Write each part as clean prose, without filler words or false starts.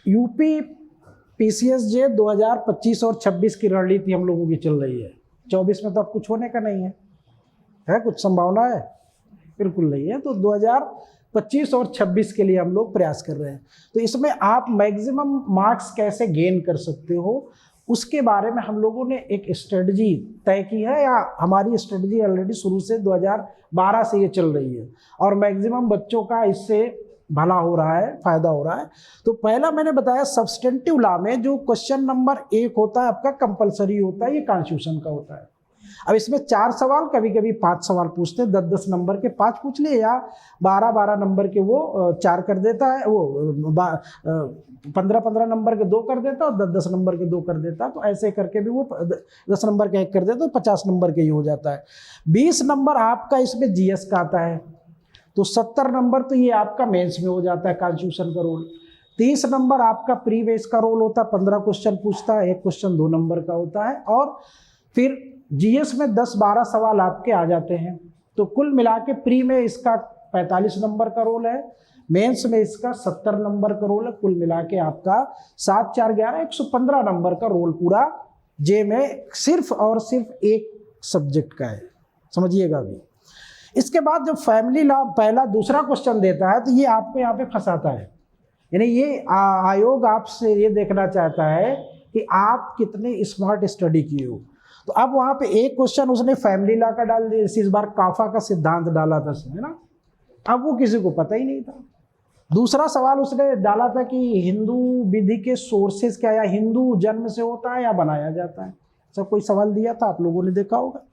UP PCSJ 2025 और 26 की रणनीति हम लोगों की चल रही है। 24 में तो अब कुछ होने का नहीं है कुछ संभावना है? बिल्कुल नहीं है। तो 2025 और 26 के लिए हम लोग प्रयास कर रहे हैं। तो इसमें आप मैक्सिमम मार्क्स कैसे गेन कर सकते हो उसके बारे में हम लोगों ने एक स्ट्रेटजी तय की है, या हमारी स्ट्रेटजी ऑलरेडी शुरू से 2012 से ये चल रही है और मैक्सिमम बच्चों का इससे भला हो रहा है, फायदा हो रहा है। तो पहला मैंने बताया सब्सटेंटिव लॉ में जो क्वेश्चन नंबर 1 होता है आपका कंपलसरी होता है, ये कॉन्स्टिट्यूशन का होता है। अब इसमें 4 सवाल, कभी कभी 5 सवाल पूछते हैं, 10-10 नंबर के 5 पूछ लिए, या 12-12 नंबर के वो 4 कर देता है, वो 15-15 नंबर के 2 कर देता है और 10-10 नंबर के 2 कर देता है। तो ऐसे करके भी वो 10 नंबर का 1 कर देता है, तो 50 नंबर के ही हो जाता है। 20 नंबर आपका इसमें जीएस का आता है, तो 70 नंबर तो ये आपका मेंस में हो जाता है कॉन्स्टिट्यूशन का रोल। 30 नंबर आपका प्री बेस का रोल होता है, 15 क्वेश्चन पूछता है, 1 क्वेश्चन 2 नंबर का होता है, और फिर जीएस में 10-12 सवाल आपके आ जाते हैं। तो कुल मिला के प्री में इसका 45 नंबर का रोल है, मेंस में इसका 70 नंबर का रोल है। कुल मिला के आपका 7-4-11 115 नंबर का रोल पूरा जे में सिर्फ और सिर्फ एक सब्जेक्ट का है, समझिएगा अभी। इसके बाद जब फैमिली लॉ पहला दूसरा क्वेश्चन देता है तो ये आपको यहाँ पे फंसाता है, यानी ये आयोग आपसे ये देखना चाहता है कि आप कितने स्मार्ट स्टडी किए हो। तो अब वहाँ पे एक क्वेश्चन उसने फैमिली लॉ का डाल दिया, इस बार काफा का सिद्धांत डाला था उसने, ना, अब वो किसी को पता ही नहीं था। दूसरा सवाल उसने डाला था कि हिंदू विधि के सोर्सेज क्या, या हिंदू जन्म से होता है या बनाया जाता है, सब कोई सवाल दिया था, आप लोगों ने देखा होगा।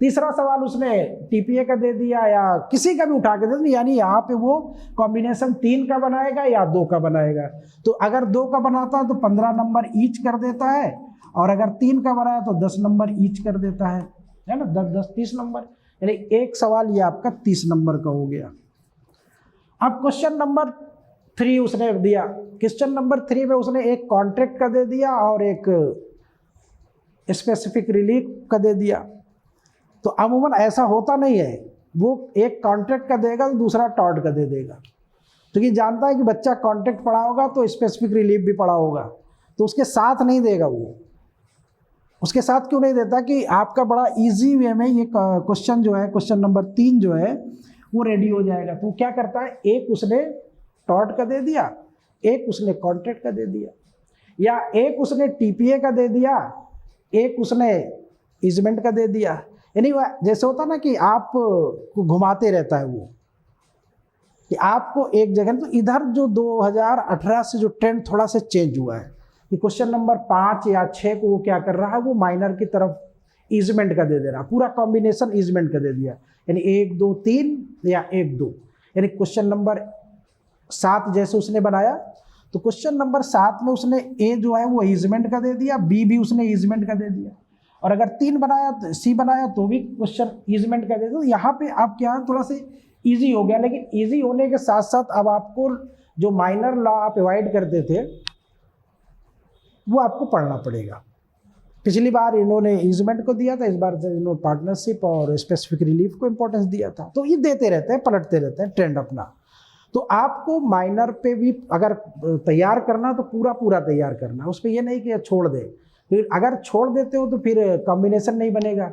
तीसरा सवाल उसने टीपीए का दे दिया या किसी का भी उठा के दे दिया, यानी यहाँ पे वो कॉम्बिनेशन 3 का बनाएगा या 2 का बनाएगा। तो अगर 2 का बनाता है तो 15 नंबर ईच कर देता है, और अगर 3 का बनाया तो 10 नंबर ईच कर देता है ना, 10-10 30 नंबर, यानी एक सवाल ये आपका 30 नंबर का हो गया। अब क्वेश्चन नंबर 3 उसने दिया, क्वेश्चन नंबर 3 में उसने एक कॉन्ट्रैक्ट का दे दिया और एक स्पेसिफिक रिलीफ का दे दिया। तो अमूमन ऐसा होता नहीं है, वो एक कॉन्ट्रैक्ट का देगा तो दूसरा टॉर्ट का दे देगा, तो ये जानता है कि बच्चा कॉन्ट्रैक्ट पढ़ा होगा तो स्पेसिफिक रिलीफ भी पढ़ा होगा, तो उसके साथ नहीं देगा। वो उसके साथ क्यों नहीं देता कि आपका बड़ा इजी वे में ये क्वेश्चन जो है, क्वेश्चन नंबर 3 जो है वो रेडी हो जाएगा। तो क्या करता है, एक उसने टॉर्ट का दे दिया, एक उसने कॉन्ट्रैक्ट का दे दिया, या एक उसने टीपीए का दे दिया, एक उसने इजमेंट का दे दिया। यानी जैसे होता ना कि आप को घुमाते रहता है वो, कि आपको एक जगह, तो इधर जो 2018 से जो ट्रेंड थोड़ा सा चेंज हुआ है कि क्वेश्चन नंबर 5 या 6 को वो क्या कर रहा है, वो माइनर की तरफ ईजमेंट का दे दे रहा है, पूरा कॉम्बिनेशन ईजमेंट का दे दिया, यानी 1 2 3 या 1 2। यानी क्वेश्चन नंबर 7 जैसे उसने बनाया, तो क्वेश्चन नंबर 7 में उसने ए जो है वो ईजमेंट का दे दिया, बी भी उसने ईजमेंट का दे दिया, और अगर 3 बनाया तो सी बनाया तो भी क्वेश्चन ईजमेंट का दे दो। यहाँ पे आप क्या थोड़ा सा इजी हो गया, लेकिन इजी होने के साथ साथ अब आपको जो माइनर लॉ आप अवॉइड करते थे वो आपको पढ़ना पड़ेगा। पिछली बार इन्होंने ईजमेंट को दिया था, इस बार इन्होंने पार्टनरशिप और स्पेसिफिक रिलीफ को इंपॉर्टेंस दिया था। तो ये देते रहते हैं, पलटते रहते हैं ट्रेंड अपना। तो आपको माइनर पे भी अगर तैयार करना तो पूरा पूरा तैयार करना, उस पर यह नहीं कि छोड़ दे, फिर अगर छोड़ देते हो तो फिर कॉम्बिनेशन नहीं बनेगा,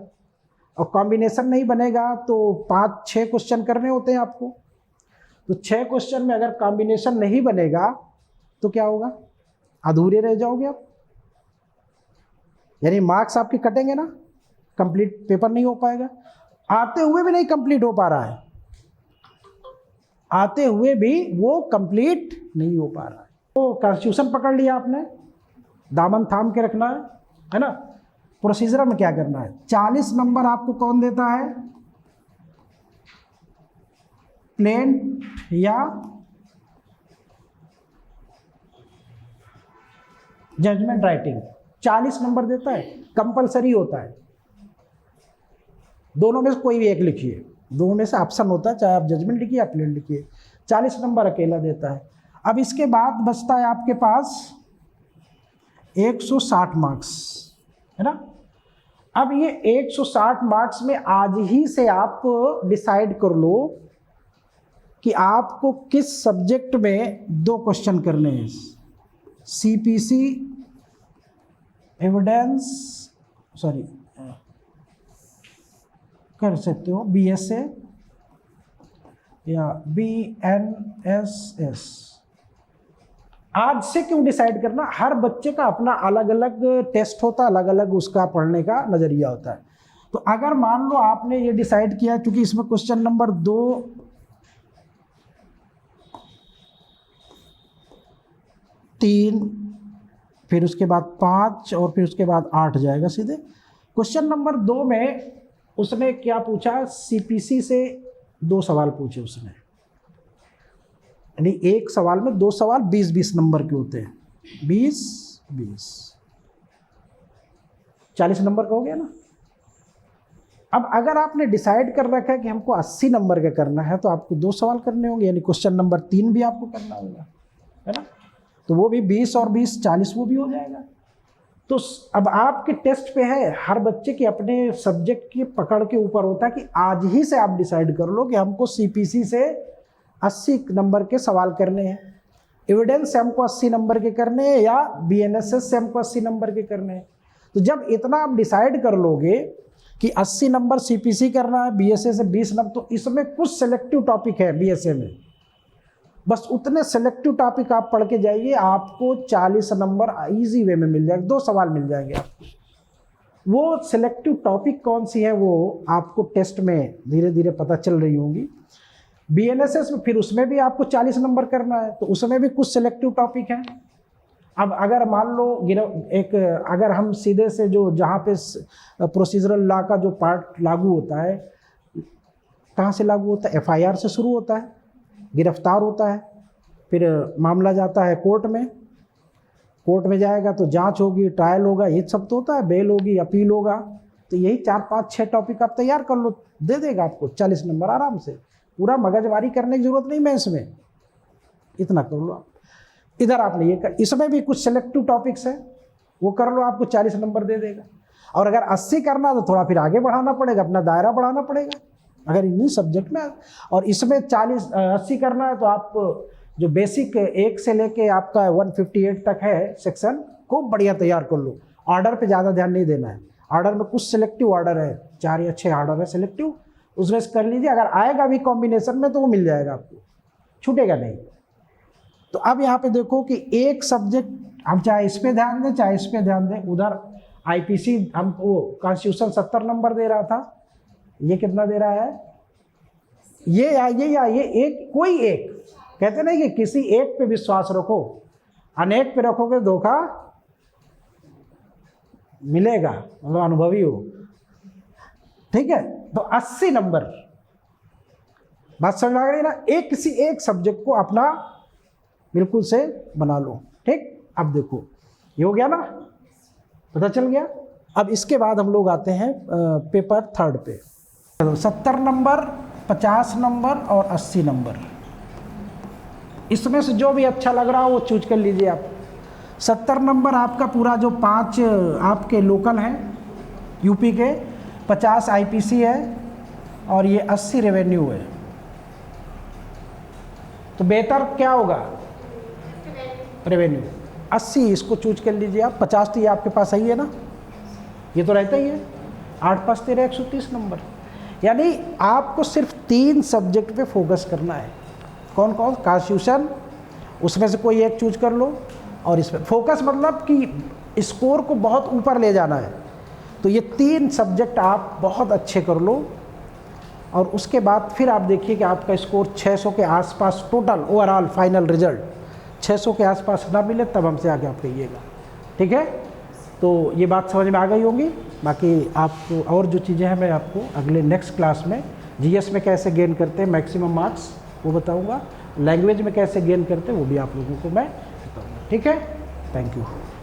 और कॉम्बिनेशन नहीं बनेगा तो 5-6 क्वेश्चन करने होते हैं आपको। तो 6 क्वेश्चन में अगर कॉम्बिनेशन नहीं बनेगा तो क्या होगा, अधूरे रह जाओगे आप, यानी मार्क्स आपके कटेंगे ना, कंप्लीट पेपर नहीं हो पाएगा। आते हुए भी नहीं कंप्लीट हो पा रहा है, आते हुए भी वो कंप्लीट नहीं हो पा रहा है। तो कॉन्स्टिट्यूशन पकड़ लिया आपने, दामन थाम के रखना है ना। प्रोसीजर में क्या करना है, 40 नंबर आपको कौन देता है, प्लेन या जजमेंट राइटिंग, 40 नंबर देता है, कंपलसरी होता है। दोनों में से कोई भी एक लिखिए, दोनों में से ऑप्शन होता है, चाहे आप जजमेंट लिखिए या प्लेन लिखिए, 40 नंबर अकेला देता है। अब इसके बाद बचता है आपके पास 160 मार्क्स, है ना। अब ये 160 मार्क्स में आज ही से आप डिसाइड कर लो कि आपको किस सब्जेक्ट में 2 क्वेश्चन करने हैं। CPC एविडेंस, सॉरी कर सकते हो BSA या BNSS। आज से क्यों डिसाइड करना, हर बच्चे का अपना अलग अलग टेस्ट होता है, अलग अलग उसका पढ़ने का नज़रिया होता है। तो अगर मान लो आपने ये डिसाइड किया, क्योंकि इसमें क्वेश्चन नंबर 2, 3, फिर उसके बाद 5 और फिर उसके बाद 8 जाएगा सीधे। क्वेश्चन नंबर 2 में उसने क्या पूछा, CPC से 2 सवाल पूछे उसने, यानी एक सवाल में 2 सवाल 20-20 नंबर के होते हैं, 20-20 40 नंबर का हो गया ना। अब अगर आपने डिसाइड कर रखा है कि हमको 80 नंबर का करना है, तो आपको 2 सवाल करने होंगे, यानी क्वेश्चन नंबर 3 भी आपको करना होगा, है ना। तो वो भी 20 और 20 40 वो भी हो जाएगा। तो अब आपके टेस्ट पे है, हर बच्चे के अपने सब्जेक्ट की पकड़ के ऊपर होता है कि आज ही से आप डिसाइड कर लो कि हमको CPC से 80 नंबर के सवाल करने हैं, एविडेंस से हमको 80 नंबर के करने हैं, या BNSS से हमको 80 नंबर के करने हैं। तो जब इतना आप डिसाइड कर लोगे कि 80 नंबर CPC करना है, BSA से 20 नंबर, तो इसमें कुछ सेलेक्टिव टॉपिक है BSA में, बस उतने सेलेक्टिव टॉपिक आप पढ़ के जाइए, आपको 40 नंबर इजी वे में मिल जाएगा, 2 सवाल मिल जाएंगे आपको। वो सेलेक्टिव टॉपिक कौन सी है वो आपको टेस्ट में धीरे धीरे पता चल रही होंगी। BNSS में फिर उसमें भी आपको 40 नंबर करना है, तो उसमें भी कुछ सेलेक्टिव टॉपिक हैं। अब अगर मान लो अगर हम सीधे से जो जहाँ पे प्रोसीजरल लॉ का जो पार्ट लागू होता है, कहाँ से लागू होता है, FIR से शुरू होता है, गिरफ्तार होता है, फिर मामला जाता है कोर्ट में जाएगा तो जांच होगी, ट्रायल होगा, ये सब तो होता है, बेल होगी, अपील होगा। तो यही 4, 5, 6 टॉपिक आप तैयार कर लो, दे देगा आपको 40 नंबर आराम से। पूरा मगजमारी करने की जरूरत नहीं मैं इसमें, इतना कर लो आप। इधर आपने ये कर, इसमें भी कुछ सेलेक्टिव टॉपिक्स है, वो कर लो, आपको 40 नंबर दे देगा। और अगर 80 करना तो थोड़ा फिर आगे बढ़ाना पड़ेगा, अपना दायरा बढ़ाना पड़ेगा अगर इन्हीं सब्जेक्ट में। और इसमें 80 करना है तो आप जो बेसिक 1 से लेके आपका 158 तक है सेक्शन, खूब बढ़िया तैयार कर लो। ऑर्डर पे ज़्यादा ध्यान नहीं देना है, ऑर्डर में कुछ सिलेक्टिव ऑर्डर है, 4 या 6 ऑर्डर है सिलेक्टिव, उसमें से कर लीजिए। अगर आएगा भी कॉम्बिनेशन में तो वो मिल जाएगा आपको, छूटेगा नहीं। तो अब यहाँ पे देखो कि एक सब्जेक्ट हम चाहे इस पे ध्यान दें चाहे इस पे ध्यान दें। उधर IPC हमको कॉन्स्टिट्यूशन 70 नंबर दे रहा था, ये कितना दे रहा है, ये एक, कोई एक, कहते नहीं कि किसी एक पे विश्वास रखो, अनेक पे रखोगे धोखा मिलेगा, मतलब अनुभवी हो, ठीक है। तो 80 नंबर, बात समझ आ गई ना। किसी एक सब्जेक्ट को अपना बिल्कुल से बना लो, ठीक। अब देखो ये हो गया ना, पता चल गया। अब इसके बाद हम लोग आते हैं पेपर 3 पे। 70 नंबर, 50 नंबर और 80 नंबर, इसमें से जो भी अच्छा लग रहा हो वो चूज कर लीजिए आप। 70 नंबर आपका पूरा जो 5 आपके लोकल हैं यूपी के, 50 IPC है और ये 80 रेवेन्यू है। तो बेहतर क्या होगा, रेवेन्यू। 80 इसको चूज कर लीजिए आप। 50 तो ये आपके पास सही है ना, ये तो रहता ही है। 8 + 13 130 नंबर। यानी आपको सिर्फ 3 सब्जेक्ट पे फोकस करना है। कौन कौन, कॉन्स्टिट्यूशन, उसमें से कोई एक चूज कर लो, और इसमें फोकस मतलब कि स्कोर को बहुत ऊपर ले जाना है। तो ये 3 सब्जेक्ट आप बहुत अच्छे कर लो, और उसके बाद फिर आप देखिए कि आपका स्कोर 600 के आसपास टोटल ओवरऑल फाइनल रिजल्ट 600 के आसपास ना मिले तब हमसे आगे आप कहिएगा, ठीक है। तो ये बात समझ में आ गई होगी। बाकी आपको और जो चीज़ें हैं मैं आपको अगले नेक्स्ट क्लास में GS में कैसे गेन करते हैं मैक्सिमम मार्क्स वो बताऊंगा, लैंग्वेज में कैसे गेन करते हैं वो भी आप लोगों को मैं बताऊंगा, ठीक है। Thank you.